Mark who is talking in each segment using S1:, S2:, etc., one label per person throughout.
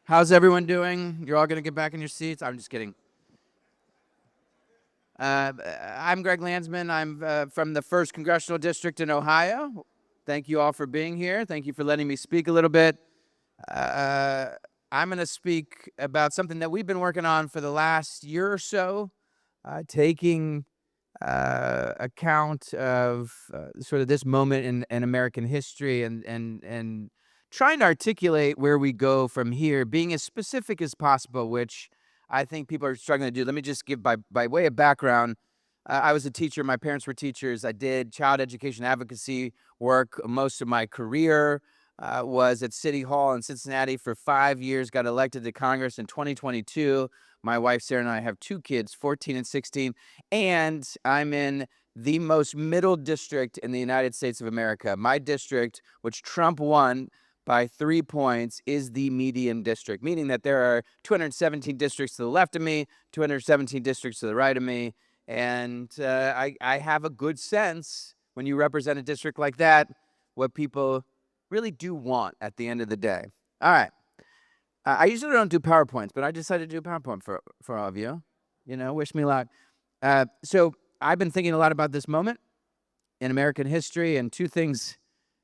S1: How's everyone doing? You're all going to get back in your seats? I'm just kidding. I'm Greg Landsman. I'm from the 1st Congressional District in Ohio. Thank you all for being here. Thank you for letting me speak a little bit. Uh, I'm going to speak about something that we've been working on for the last year or so, taking account of sort of this moment in American history and trying to articulate where we go from here, being as specific as possible, which I think people are struggling to do. Let me just give by way of background. I was a teacher. My parents were teachers. I did child education advocacy work most of my career. Was at City Hall in Cincinnati for 5 years, got elected to Congress in 2022. My wife, Sarah, and I have 2 kids, 14 and 16, and I'm in the most middle district in the United States of America. My district, which Trump won by 3 points, is the median district, meaning that there are 217 districts to the left of me, 217 districts to the right of me, and I have a good sense when you represent a district like that, what people really do want at the end of the day. All right. I usually don't do PowerPoints, but I decided to do a PowerPoint for all of you. Wish me luck. So I've been thinking a lot about this moment in American history, and 2 things.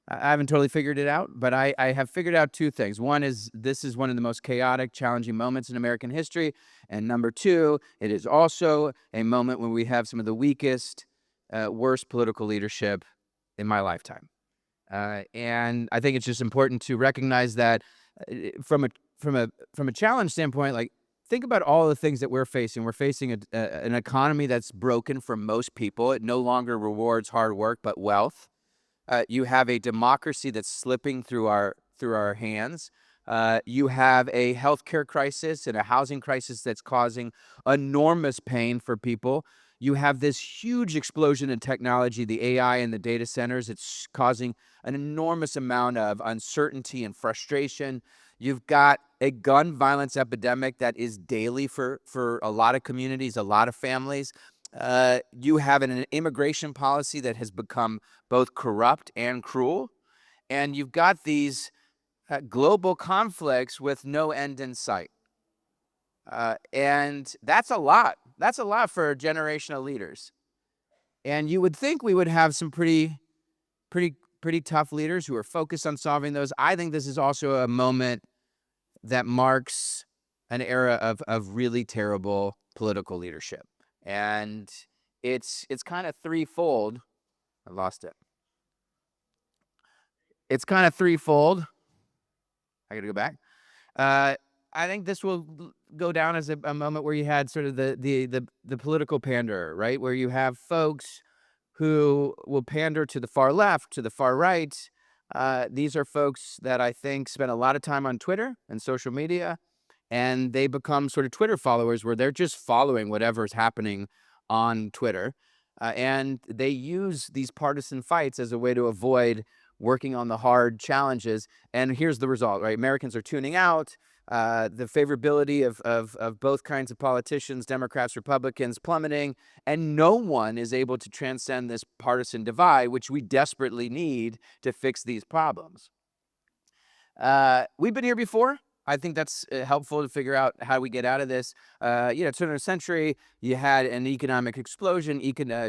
S1: I haven't totally figured it out, but I have figured out 2 things. One is this is one of the most chaotic, challenging moments in American history. And number 2, it is also a moment when we have some of the weakest, worst political leadership in my lifetime. And I think it's just important to recognize that from a challenge standpoint, like think about all the things that we're facing. We're facing an economy that's broken for most people. It no longer rewards hard work, but wealth. You have a democracy that's slipping through our hands. You have a healthcare crisis and a housing crisis that's causing enormous pain for people. You have this huge explosion in technology, the AI and the data centers. It's causing an enormous amount of uncertainty and frustration. You've got a gun violence epidemic that is daily for a lot of communities, a lot of families. You have an immigration policy that has become both corrupt and cruel. And you've got these global conflicts with no end in sight. And that's a lot. That's a lot for generational leaders. And you would think we would have some pretty tough leaders who are focused on solving those. I think this is also a moment that marks an era of really terrible political leadership. And it's kind of threefold. I lost it. It's kind of threefold. I got to go back. I think this will go down as a moment where you had sort of the political pander, right? Where you have folks who will pander to the far left, to the far right. These are folks that I think spend a lot of time on Twitter and social media, and they become sort of Twitter followers where they're just following whatever's happening on Twitter. And they use these partisan fights as a way to avoid working on the hard challenges. And here's the result, right? Americans are tuning out. The favorability of both kinds of politicians, Democrats, Republicans, plummeting, and no one is able to transcend this partisan divide, which we desperately need to fix these problems. We've been here before. I think that's helpful to figure out how we get out of this. Turn of the century, you had an economic explosion,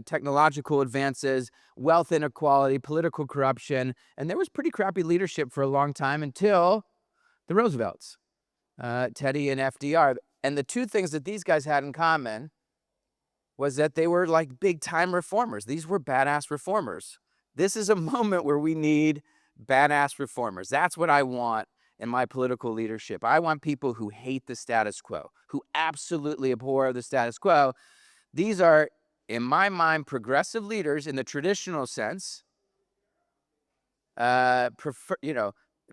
S1: technological advances, wealth inequality, political corruption, and there was pretty crappy leadership for a long time until the Roosevelts, Teddy and FDR. And the 2 things that these guys had in common was that they were like big-time reformers. These were badass reformers. This is a moment where we need badass reformers. That's what I want in my political leadership. I want people who hate the status quo, who absolutely abhor the status quo. These are, in my mind, progressive leaders in the traditional sense.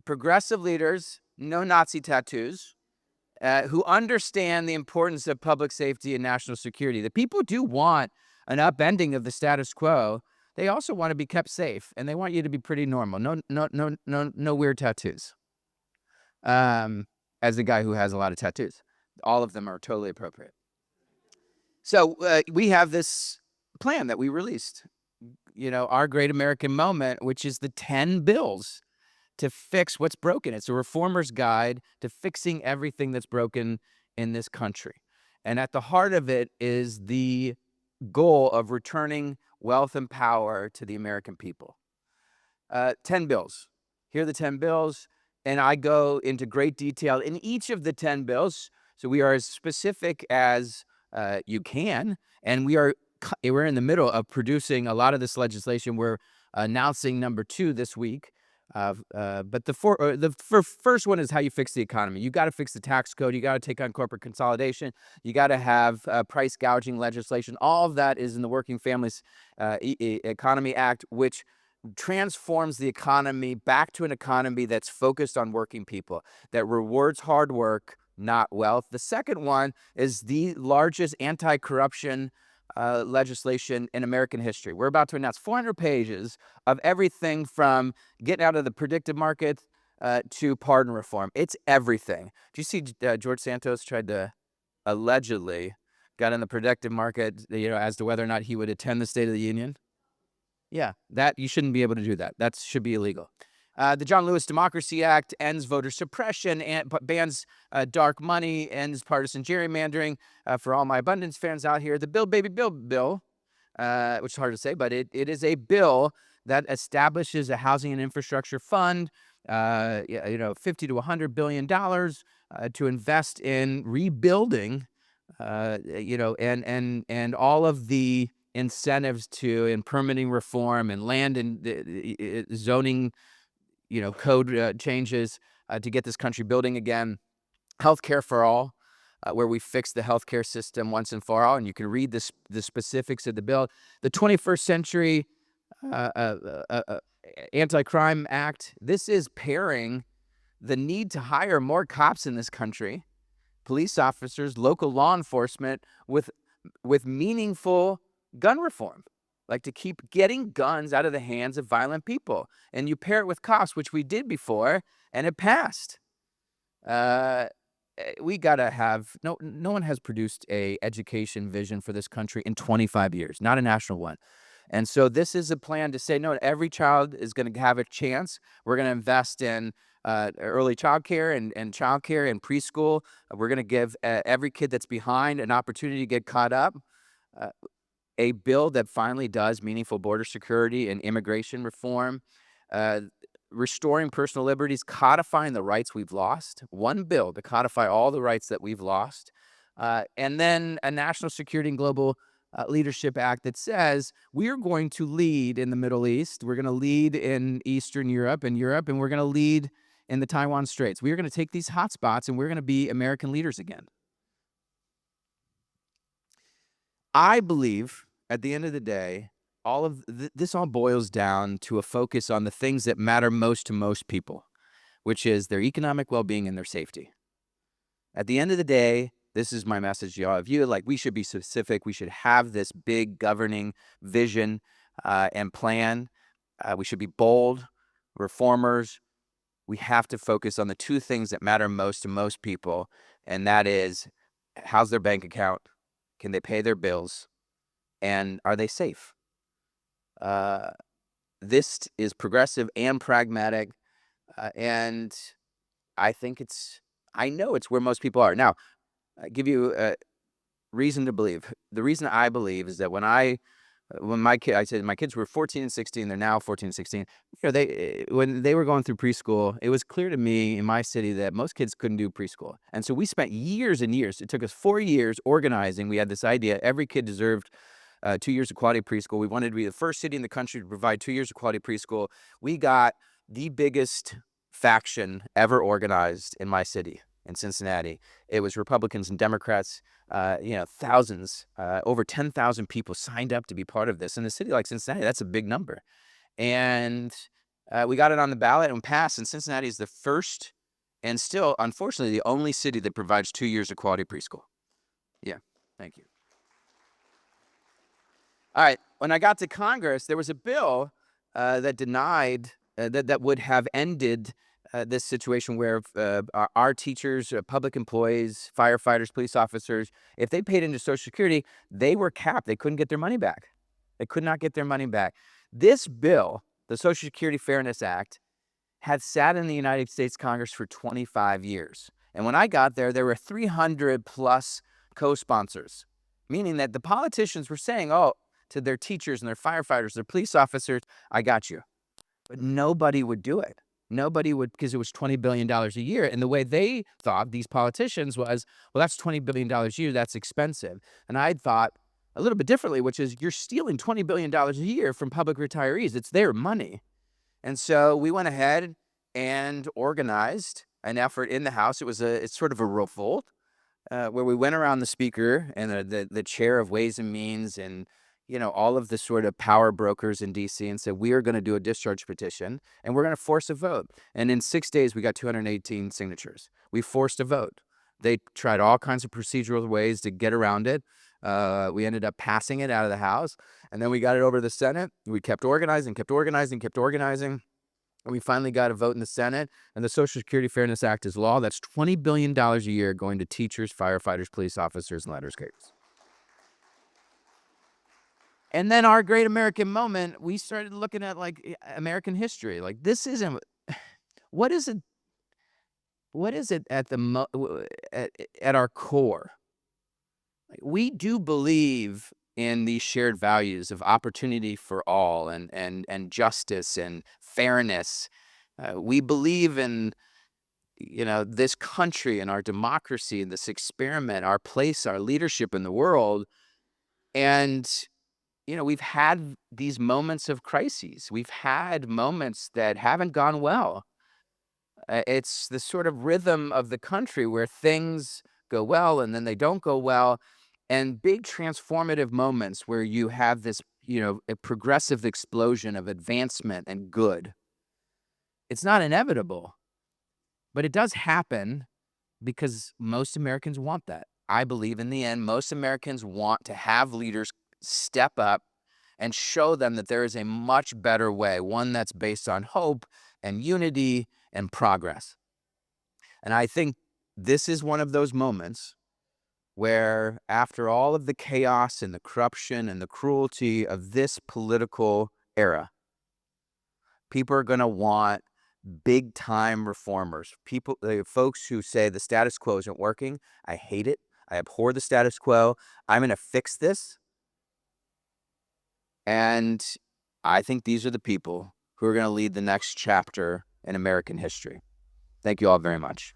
S1: Progressive leaders, no Nazi tattoos, who understand the importance of public safety and national security. The people do want an upending of the status quo. They also want to be kept safe, and they want you to be pretty normal. No weird tattoos. As a guy who has a lot of tattoos, all of them are totally appropriate. So we have this plan that we released, our great American moment, which is the 10 bills to fix what's broken. It's a reformer's guide to fixing everything that's broken in this country. And at the heart of it is the goal of returning wealth and power to the American people. 10 bills. Here are the 10 bills, and I go into great detail in each of the 10 bills. So we are as specific as you can, and we're in the middle of producing a lot of this legislation. We're announcing number 2 this week. But the first one is how you fix the economy. You got to fix the tax code. You got to take on corporate consolidation. You got to have price gouging legislation. All of that is in the Working Families Economy Act, which transforms the economy back to an economy that's focused on working people, that rewards hard work, not wealth. The second one is the largest anti-corruption legislation in American history. We're about to announce 400 pages of everything from getting out of the predictive market to pardon reform. It's everything. Do you see George Santos tried to allegedly got in the predictive market, as to whether or not he would attend the State of the Union? Yeah, that you shouldn't be able to do that. That should be illegal. The John Lewis Democracy Act ends voter suppression and bans dark money, ends partisan gerrymandering. For all my abundance fans out here, the Build Baby Build bill, which is hard to say, but it is a bill that establishes a housing and infrastructure fund, $50 to $100 billion to invest in rebuilding, and all of the incentives in permitting reform and land and zoning, code changes to get this country building again. Healthcare for all, where we fix the healthcare system once and for all. And you can read the specifics of the bill. The 21st Century Anti-Crime Act. This is pairing the need to hire more cops in this country, police officers, local law enforcement, with meaningful gun reform, like to keep getting guns out of the hands of violent people. And you pair it with cops, which we did before, and it passed. We gotta have no one has produced a education vision for this country in 25 years, not a national one. And so this is a plan to say, no, every child is going to have a chance. We're going to invest in early child care and child care and preschool. We're going to give every kid that's behind an opportunity to get caught up. A bill that finally does meaningful border security and immigration reform, restoring personal liberties, codifying the rights we've lost. One bill to codify all the rights that we've lost. And then a National Security and Global Leadership Act that says we're going to lead in the Middle East, we're going to lead in Eastern Europe, and we're going to lead in the Taiwan Straits. We are going to take these hotspots and we're going to be American leaders again. I believe at the end of the day, all of this all boils down to a focus on the things that matter most to most people, which is their economic well-being and their safety. At the end of the day, this is my message to all of you. Like, we should be specific. We should have this big governing vision and plan. We should be bold, reformers. We have to focus on the two things that matter most to most people, and that is, how's their bank account? Can they pay their bills? And are they safe? This is progressive and pragmatic, and I know it's where most people are. Now, I give you a reason to believe. The reason I believe is that when I said my kids were 14 and 16, they're now 14 and 16. When they were going through preschool, it was clear to me in my city that most kids couldn't do preschool. And so we spent years and years. It took us 4 years organizing. We had this idea every kid deserved 2 years of quality preschool. We wanted to be the first city in the country to provide 2 years of quality preschool. We got the biggest faction ever organized in my city, in Cincinnati. It was Republicans and Democrats, thousands, over 10,000 people signed up to be part of this. In a city like Cincinnati, that's a big number. And we got it on the ballot and passed, and Cincinnati is the first and still, unfortunately, the only city that provides 2 years of quality preschool. Yeah, thank you. All right, when I got to Congress, there was a bill that denied, that would have ended this situation where our teachers, public employees, firefighters, police officers, if they paid into Social Security, they were capped. They couldn't get their money back. They could not get their money back. This bill, the Social Security Fairness Act, had sat in the United States Congress for 25 years. And when I got there, there were 300 plus co-sponsors, meaning that the politicians were saying, oh, to their teachers and their firefighters, their police officers, I got you. But nobody would do it. Nobody would, because it was $20 billion a year. And the way they thought, these politicians, was, well, that's $20 billion a year. That's expensive. And I thought a little bit differently, which is you're stealing $20 billion a year from public retirees. It's their money. And so we went ahead and organized an effort in the House. It's sort of a revolt where we went around the speaker and the chair of Ways and Means and all of the sort of power brokers in DC and said, we are going to do a discharge petition and we're going to force a vote. And in 6 days, we got 218 signatures. We forced a vote. They tried all kinds of procedural ways to get around it. We ended up passing it out of the House, and then we got it over to the Senate. We kept organizing. And we finally got a vote in the Senate, and the Social Security Fairness Act is law. That's $20 billion a year going to teachers, firefighters, police officers, and landscapers. And then our great American moment, we started looking at like American history. Like, this isn't, what is it? What is it at at our core? Like, we do believe in these shared values of opportunity for all and justice and fairness. We believe in this country and our democracy and this experiment, our place, our leadership in the world. And we've had these moments of crises. We've had moments that haven't gone well. It's the sort of rhythm of the country where things go well and then they don't go well, and big transformative moments where you have this, a progressive explosion of advancement and good. It's not inevitable, but it does happen because most Americans want that. I believe in the end, most Americans want to have leaders step up and show them that there is a much better way, one that's based on hope and unity and progress. And I think this is one of those moments where, after all of the chaos and the corruption and the cruelty of this political era, people are going to want big time reformers. Folks who say the status quo isn't working. I hate it. I abhor the status quo. I'm going to fix this. And I think these are the people who are going to lead the next chapter in American history. Thank you all very much.